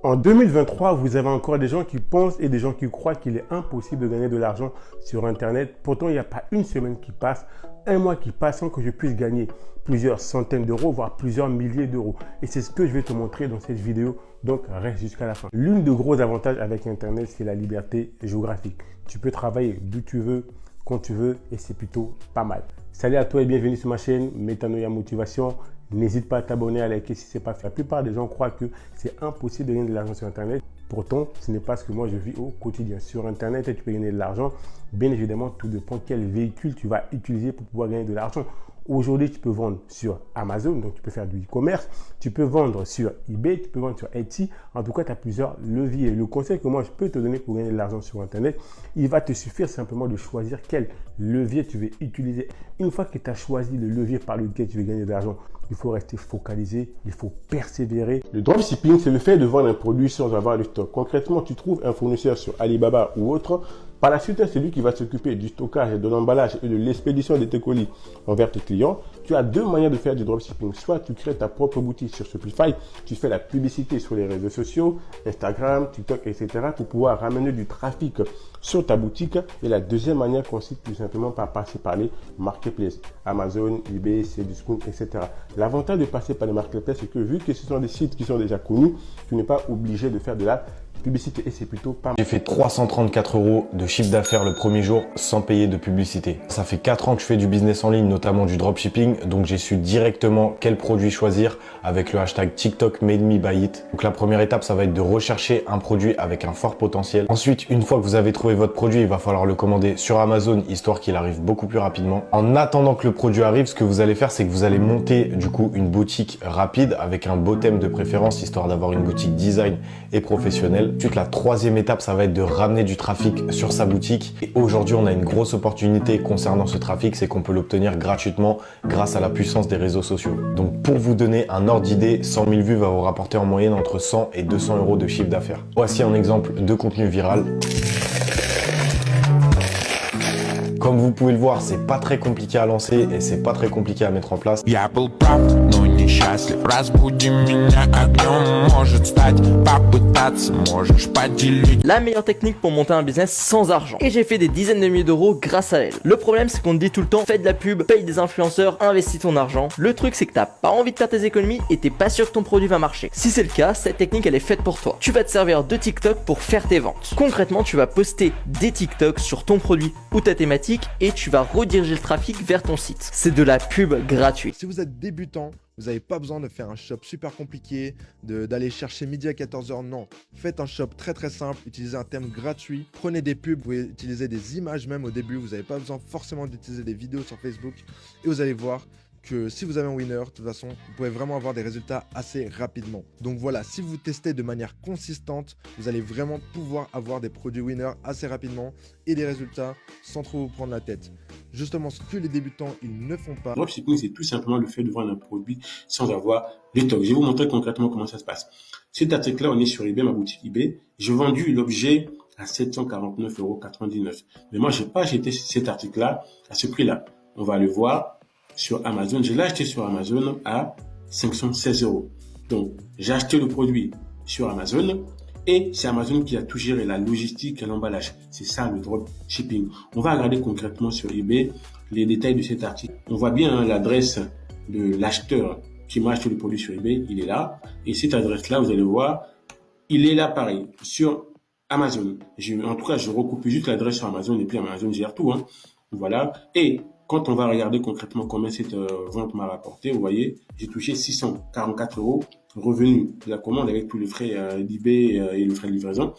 En 2023, vous avez encore des gens qui pensent et des gens qui croient qu'il est impossible de gagner de l'argent sur Internet. Pourtant, il n'y a pas une semaine qui passe, un mois qui passe sans que je puisse gagner plusieurs centaines d'euros, voire plusieurs milliers d'euros. Et c'est ce que je vais te montrer dans cette vidéo, donc reste jusqu'à la fin. L'une des gros avantages avec Internet, c'est la liberté géographique. Tu peux travailler d'où tu veux, quand tu veux, et c'est plutôt pas mal. Salut à toi et bienvenue sur ma chaîne Metanoia Motivation. N'hésite pas à t'abonner, à liker si ce n'est pas fait. La plupart des gens croient que c'est impossible de gagner de l'argent sur Internet. Pourtant, ce n'est pas ce que moi je vis au quotidien. Sur Internet, tu peux gagner de l'argent. Bien évidemment, tout dépend quel véhicule tu vas utiliser pour pouvoir gagner de l'argent. Aujourd'hui, tu peux vendre sur Amazon, donc tu peux faire du e-commerce. Tu peux vendre sur eBay, tu peux vendre sur Etsy. En tout cas, tu as plusieurs leviers. Le conseil que moi je peux te donner pour gagner de l'argent sur Internet, il va te suffire simplement de choisir quel levier tu veux utiliser. Une fois que tu as choisi le levier par lequel tu veux gagner de l'argent, il faut rester focalisé, il faut persévérer. Le dropshipping, c'est le fait de vendre un produit sans avoir de stock. Concrètement, tu trouves un fournisseur sur Alibaba ou autre. Par la suite, c'est lui qui va s'occuper du stockage, de l'emballage et de l'expédition de tes colis envers tes clients. Tu as deux manières de faire du dropshipping. Soit tu crées ta propre boutique sur Shopify, tu fais la publicité sur les réseaux sociaux, Instagram, TikTok, etc. pour pouvoir ramener du trafic sur ta boutique. Et la deuxième manière consiste tout simplement par passer par les marketplaces, Amazon, eBay, Cdiscount, etc. L'avantage de passer par les marketplaces, c'est que vu que ce sont des sites qui sont déjà connus, tu n'es pas obligé de faire de la publicité et c'est plutôt pas mal. J'ai fait 334 € de chiffre d'affaires le premier jour sans payer de publicité. Ça fait 4 ans que je fais du business en ligne, notamment du dropshipping, donc j'ai su directement quel produit choisir avec le hashtag TikTok Made Me Buy It. Donc la première étape, ça va être de rechercher un produit avec un fort potentiel. Ensuite, une fois que vous avez trouvé votre produit, il va falloir le commander sur Amazon, histoire qu'il arrive beaucoup plus rapidement. En attendant que le produit arrive, ce que vous allez faire, c'est que vous allez monter du coup une boutique rapide avec un beau thème de préférence, histoire d'avoir une boutique design et professionnelle. Ensuite, la troisième étape, ça va être de ramener du trafic sur sa boutique. Et aujourd'hui, on a une grosse opportunité concernant ce trafic, c'est qu'on peut l'obtenir gratuitement grâce à la puissance des réseaux sociaux. Donc, pour vous donner un ordre d'idée, 100 000 vues va vous rapporter en moyenne entre 100 et 200 € de chiffre d'affaires. Voici un exemple de contenu viral. Comme vous pouvez le voir, c'est pas très compliqué à lancer et c'est pas très compliqué à mettre en place. La meilleure technique pour monter un business sans argent. Et j'ai fait des dizaines de milliers d'euros grâce à elle. Le problème, c'est qu'on te dit tout le temps, fais de la pub, paye des influenceurs, investis ton argent. Le truc, c'est que t'as pas envie de faire tes économies et t'es pas sûr que ton produit va marcher. Si c'est le cas, cette technique, elle est faite pour toi. Tu vas te servir de TikTok pour faire tes ventes. Concrètement, tu vas poster des TikTok sur ton produit ou ta thématique et tu vas rediriger le trafic vers ton site. C'est de la pub gratuite. Si vous êtes débutant, vous n'avez pas besoin de faire un shop super compliqué, d'aller chercher midi à 14h, non. Faites un shop très simple, utilisez un thème gratuit, prenez des pubs, vous pouvez utiliser des images même au début, vous n'avez pas besoin forcément d'utiliser des vidéos sur Facebook et vous allez voir que si vous avez un winner, de toute façon, vous pouvez vraiment avoir des résultats assez rapidement. Donc voilà, si vous testez de manière consistante, vous allez vraiment pouvoir avoir des produits winners assez rapidement et des résultats sans trop vous prendre la tête. Justement, ce que les débutants, ils ne font pas. Dropshipping, c'est tout simplement le fait de vendre un produit sans avoir de stock. Je vais vous montrer concrètement comment ça se passe. Cet article-là, on est sur eBay, ma boutique eBay. J'ai vendu l'objet à 749,99 €. Mais moi, j'ai pas acheté cet article-là à ce prix-là. On va le voir sur Amazon. Je l'ai acheté sur Amazon à 516 €. Donc, j'ai acheté le produit sur Amazon et c'est Amazon qui a tout géré, la logistique et l'emballage. C'est ça le dropshipping. On va regarder concrètement sur eBay les détails de cet article. On voit bien l'adresse de l'acheteur qui m'a acheté le produit sur eBay. Il est là. Et cette adresse-là, vous allez voir, il est là pareil sur Amazon. En tout cas, je recoupe juste l'adresse sur Amazon et puis Amazon gère tout. Voilà. Et quand on va regarder concrètement combien cette vente m'a rapporté, vous voyez, j'ai touché 644 € revenus de la commande avec tous les frais d'eBay et le frais de livraison,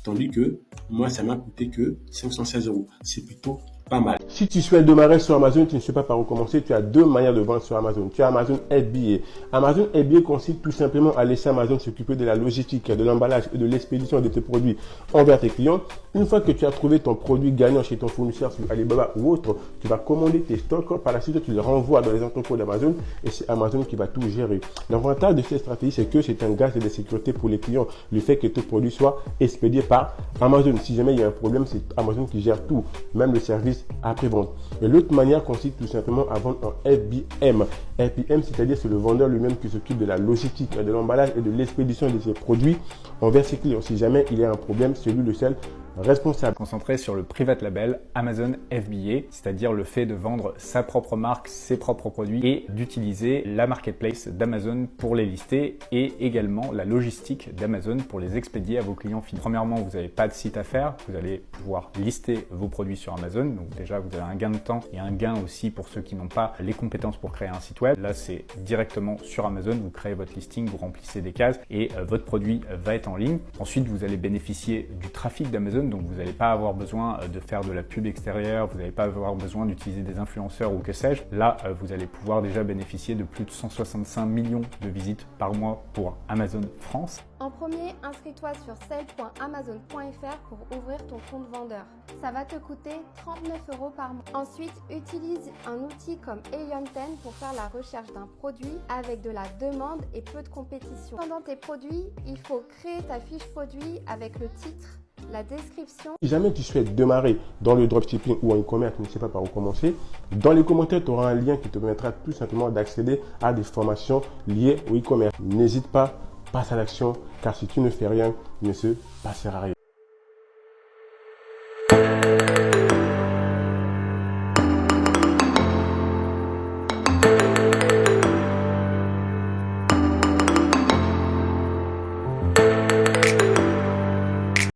tandis que moi, ça m'a coûté que 516 €. C'est plutôt pas mal. Si tu souhaites démarrer sur Amazon, tu ne sais pas par où commencer, tu as deux manières de vendre sur Amazon. Tu as Amazon FBA. Amazon FBA consiste tout simplement à laisser Amazon s'occuper de la logistique, de l'emballage et de l'expédition de tes produits envers tes clients. Une fois que tu as trouvé ton produit gagnant chez ton fournisseur sur Alibaba ou autre, tu vas commander tes stocks. Par la suite, tu les renvoies dans les entrepôts d'Amazon et c'est Amazon qui va tout gérer. L'avantage de cette stratégie, c'est que c'est un gage de sécurité pour les clients. Le fait que tes produits soient expédiés par Amazon. Si jamais il y a un problème, c'est Amazon qui gère tout, même le service service après-vente. Et l'autre manière consiste tout simplement à vendre en FBM. FBM, c'est-à-dire c'est le vendeur lui-même qui s'occupe de la logistique, de l'emballage et de l'expédition de ses produits envers ses clients. Si jamais il y a un problème, c'est lui le seul responsable. Concentré sur le private label Amazon FBA, c'est-à-dire le fait de vendre sa propre marque, ses propres produits et d'utiliser la marketplace d'Amazon pour les lister et également la logistique d'Amazon pour les expédier à vos clients finaux. Premièrement, vous n'avez pas de site à faire, vous allez pouvoir lister vos produits sur Amazon. Donc déjà, vous avez un gain de temps et un gain aussi pour ceux qui n'ont pas les compétences pour créer un site web. Là, c'est directement sur Amazon, vous créez votre listing, vous remplissez des cases et votre produit va être en ligne. Ensuite, vous allez bénéficier du trafic d'Amazon. Donc vous n'allez pas avoir besoin de faire de la pub extérieure, vous n'allez pas avoir besoin d'utiliser des influenceurs ou que sais-je. Là, vous allez pouvoir déjà bénéficier de plus de 165 millions de visites par mois pour Amazon France. En premier, inscris-toi sur sale.amazon.fr pour ouvrir ton compte vendeur. Ça va te coûter 39 € par mois. Ensuite, utilise un outil comme Helium 10 pour faire la recherche d'un produit avec de la demande et peu de compétition. Pendant tes produits, il faut créer ta fiche produit avec le titre, la description. Si jamais tu souhaites démarrer dans le dropshipping ou en e-commerce, tu ne sais pas par où commencer, dans les commentaires, tu auras un lien qui te permettra tout simplement d'accéder à des formations liées au e-commerce. N'hésite pas, passe à l'action, car si tu ne fais rien, il ne se passera rien.